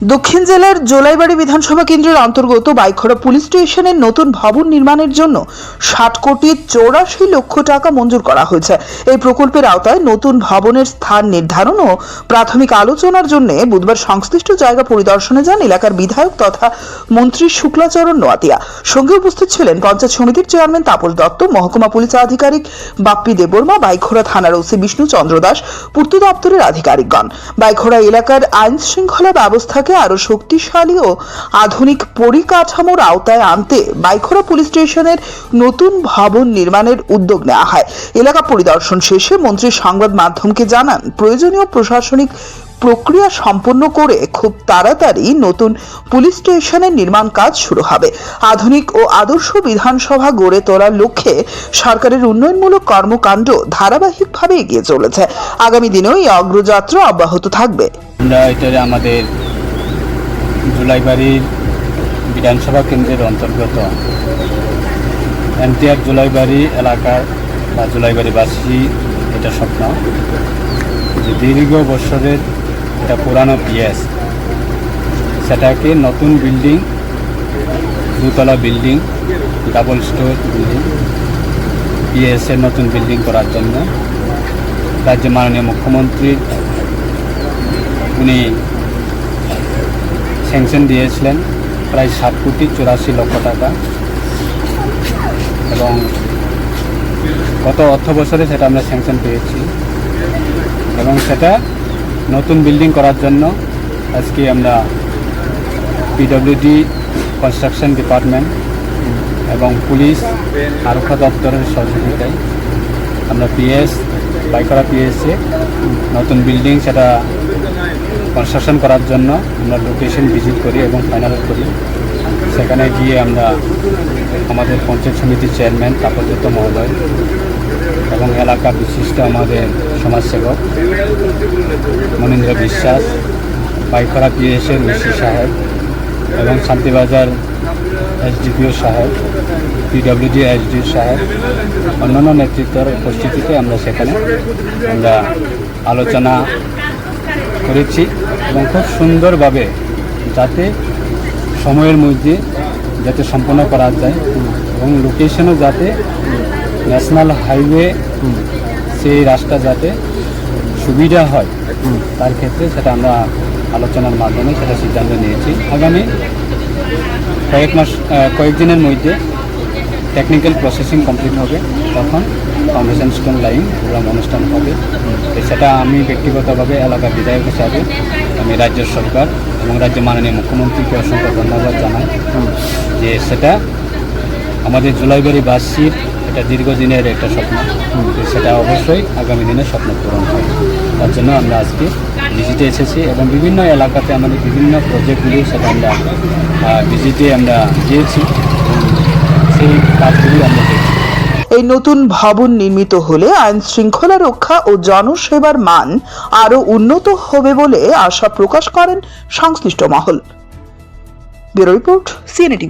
দক্ষিণ জেলার জোলাইবাড়ি বিধানসভা কেন্দ্রের অন্তর্গত বাইখরা পুলিশ স্টেশনের নতুন ভবন নির্মাণের জন্য 60,84,00,000 টাকা মঞ্জুর করা হয়েছে। এই প্রকল্পের আওতায় নতুন ভবনের স্থান নির্ধারণ ও প্রাথমিক আলোচনার জন্য বুধবার সংশ্লিষ্ট জায়গা পরিদর্শনে যান এলাকার বিধায়ক তথা মন্ত্রী শুক্লাচরণ নোয়াতিয়া। সঙ্গে উপস্থিত ছিলেন পঞ্চায়েত সমিতির চেয়ারম্যান তাপস দত্ত, মহকুমা পুলিশ আধিকারিক বাপ্পি দেববর্মা, বাইখরা থানার ওসি বিষ্ণু চন্দ্র দাস, পূর্ত দপ্তরের আধিকারিকগণ। বাইখরা এলাকার আইন শৃঙ্খলা ব্যবস্থাকে আরো শক্তিশালী ও আধুনিক পরিকাঠামোর আওতায় আনতে বাইখরা পুলিশ স্টেশনের নতুন ভবন নির্মাণের উদ্যোগ নেওয়া হয়। এলাকা পরিদর্শন শেষে মন্ত্রী সংবাদ মাধ্যমকে জানান, প্রয়োজনীয় প্রশাসনিক প্রক্রিয়া সম্পন্ন করে খুব তাড়াতাড়ি নতুন পুলিশ স্টেশনের নির্মাণ কাজ শুরু হবে। আধুনিক ও আদর্শ বিধানসভা গড়ে তোলার লক্ষ্যে সরকারের উন্নয়নমূলক কর্মকাণ্ড ধারাবাহিকভাবে এগিয়ে চলেছে। আগামী দিনেও এই অগ্রযাত্রা অব্যাহত থাকবে। আমাদের জোলাইবাড়ির বিধানসভা কেন্দ্রের অন্তর্গত এনটিআর জোলাইবাড়ি এলাকার বা জোলাইবাড়িবাসী এটা স্বপ্ন যে দীর্ঘ বছরের এটা পুরানো পিএস, সেটাকে নতুন বিল্ডিং, দুতলা বিল্ডিং, ডাবল স্টোর বিল্ডিং, পিএসের নতুন বিল্ডিং করার জন্য রাজ্যের মাননীয় মুখ্যমন্ত্রী উনি স্যাংশন দিয়েছিলেন প্রায় 7,84,00,000 টাকা, এবং গত অর্থ বছরে সেটা আমরা স্যাংশন পেয়েছি। এবং সেটা নতুন বিল্ডিং করার জন্য আজকে আমরা পিডব্লিউডি কনস্ট্রাকশন ডিপার্টমেন্ট এবং পুলিশ আরক্ষা দপ্তরের সহযোগিতায় আমরা বাইখরা পিএসে নতুন বিল্ডিং সেটা কনস্ট্রাকশন করার জন্য আমরা লোকেশন ভিজিট করি এবং ফাইনাল করি। সেখানে গিয়ে আমরা আমাদের পঞ্চায়েত সমিতির চেয়ারম্যান তাপস দত্ত মহোদয় এবং এলাকার বিশিষ্ট আমাদের সমাজসেবক মনীন্দ্র বিশ্বাস, বাইখরা পিএসের মিসি সাহেব এবং শান্তিবাজার এসডিপিও সাহেব, পিডব্লিউডি এসডিও সাহেব, অন্যান্য নেতৃত্বের উপস্থিতিতে আমরা সেখানে আলোচনা করেছি এবং খুব সুন্দরভাবে যাতে সময়ের মধ্যে যাতে সম্পন্ন করা যায় এবং লোকেশনও যাতে ন্যাশনাল হাইওয়ে সেই রাস্তা যাতে সুবিধা হয় তার ক্ষেত্রে সেটা আমরা আলোচনার মাধ্যমে সেটা সিদ্ধান্ত নিয়েছি। আগামী কয়েকদিনের মধ্যে টেকনিক্যাল প্রসেসিং কমপ্লিট হবে, তখন ফাউন্ডেশন স্টোন লাইন প্রোগ্রাম অনুষ্ঠান হবে। সেটা আমি ব্যক্তিগতভাবে এলাকার বিধায়ক হিসাবে আমি রাজ্য সরকার এবং রাজ্যের মাননীয় মুখ্যমন্ত্রীকে অসংখ্য ধন্যবাদ জানাই যে সেটা আমাদের জোলাইবাড়িবাসীর এটা দীর্ঘদিনের একটা স্বপ্ন, সেটা অবশ্যই আগামী দিনে স্বপ্ন পূরণ হয়। তার জন্য আমরা আজকে ভিজিটে এসেছি এবং বিভিন্ন এলাকাতে আমাদের বিভিন্ন প্রজেক্টগুলি সেটা আমরা ভিজিটে আমরা গিয়েছি, সেই কাজগুলি আমরা দেখছি। এই নতুন ভবন নির্মিত হলে আইন শৃঙ্খলা রক্ষা ও জনসেবার মান আরো উন্নত হবে বলে আশা প্রকাশ করেন সংশ্লিষ্ট মহল। Bureau report, CNA TV.